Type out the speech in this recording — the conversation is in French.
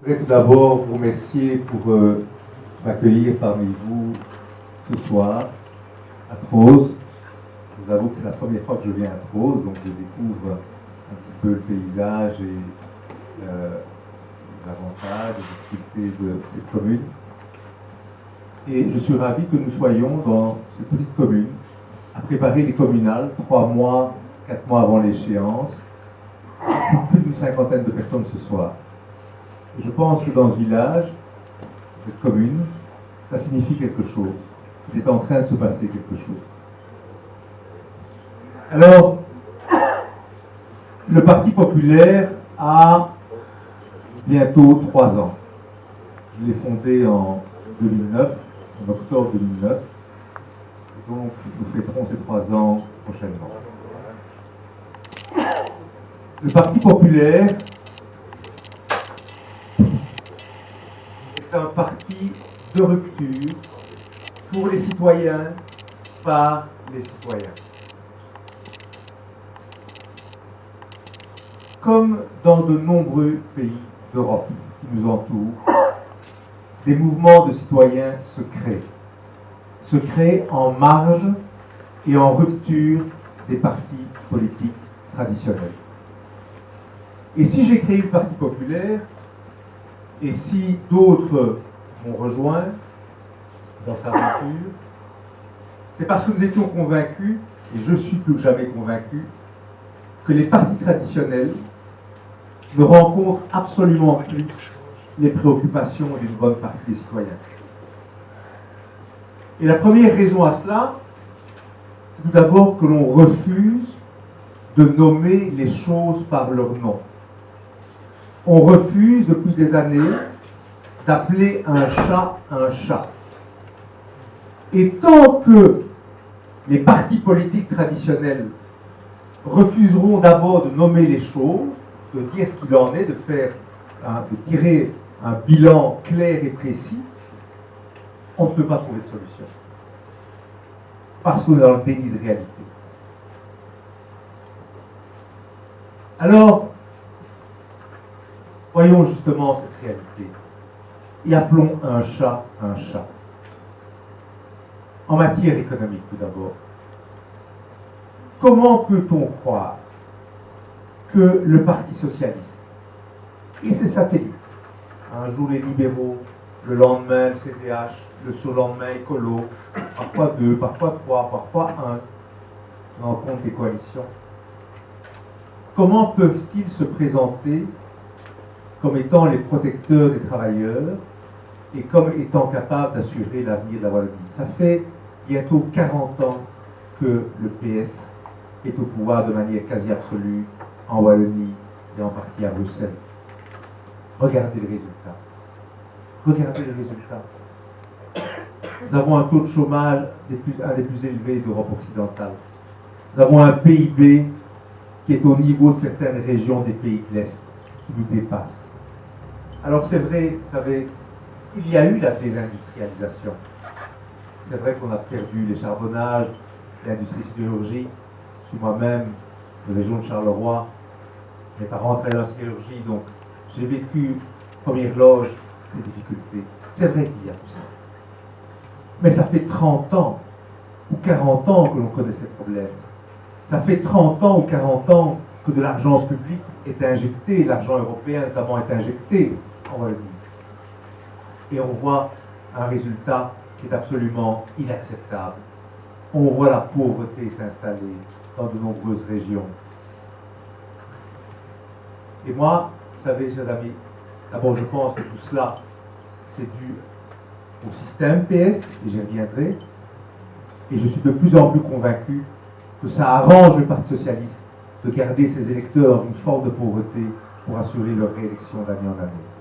Je voudrais tout d'abord vous remercier pour m'accueillir parmi vous ce soir à Troz. Je vous avoue que c'est la première fois que je viens à Troz, donc je découvre un petit peu le paysage et les avantages, les difficultés de cette commune. Et je suis ravi que nous soyons dans cette petite commune à préparer les communales 3 mois, 4 mois avant l'échéance, pour plus d'une cinquantaine de personnes ce soir. Je pense que dans ce village, cette commune, ça signifie quelque chose. Il est en train de se passer quelque chose. Alors, le Parti populaire a bientôt 3 ans. Je l'ai fondé en 2009, en octobre 2009. Et donc, nous fêterons ces 3 ans prochainement. Le Parti populaire est un parti de rupture pour les citoyens, par les citoyens. Comme dans de nombreux pays d'Europe qui nous entourent, des mouvements de citoyens se créent en marge et en rupture des partis politiques traditionnels. Et si j'ai créé le Parti populaire, et si d'autres m'ont rejoint dans cette aventure, c'est parce que nous étions convaincus, et je suis plus que jamais convaincu, que les partis traditionnels ne rencontrent absolument plus les préoccupations d'une bonne partie des citoyens. Et la première raison à cela, c'est tout d'abord que l'on refuse de nommer les choses par leur nom. On refuse depuis des années d'appeler un chat. Et tant que les partis politiques traditionnels refuseront d'abord de nommer les choses, de dire ce qu'il en est, de tirer un bilan clair et précis, on ne peut pas trouver de solution. Parce qu'on est dans le déni de réalité. Alors, voyons justement cette réalité et appelons un chat un chat. En matière économique tout d'abord, comment peut-on croire que le Parti socialiste et ses satellites, un jour les libéraux, le lendemain le CDH, le surlendemain écolo, parfois 2, parfois 3, parfois 1, en compte des coalitions, comment peuvent-ils se présenter comme étant les protecteurs des travailleurs et comme étant capables d'assurer l'avenir de la Wallonie? Ça fait bientôt 40 ans que le PS est au pouvoir de manière quasi absolue en Wallonie et en partie à Bruxelles. Regardez les résultats. Regardez les résultats. Nous avons un taux de chômage un des plus élevés d'Europe occidentale. Nous avons un PIB qui est au niveau de certaines régions des pays de l'Est, qui nous dépasse. Alors c'est vrai, vous savez, il y a eu la désindustrialisation. C'est vrai qu'on a perdu les charbonnages, l'industrie sidérurgique. Je suis moi-même de la région de Charleroi. Mes parents travaillaient dans la sidérurgie, donc j'ai vécu, première loge, ces difficultés. C'est vrai qu'il y a tout ça. Mais ça fait 30 ans ou 40 ans que l'on connaît ces problèmes. Ça fait 30 ans ou 40 ans que de l'argent public est injecté, l'argent européen notamment est injecté en Wallonie. Et on voit un résultat qui est absolument inacceptable. On voit la pauvreté s'installer dans de nombreuses régions. Et moi, vous savez, chers amis, d'abord je pense que tout cela, c'est dû au système PS, et j'y reviendrai, et je suis de plus en plus convaincu que ça arrange le Parti socialiste de garder ses électeurs dans une forme de pauvreté pour assurer leur réélection d'année en année.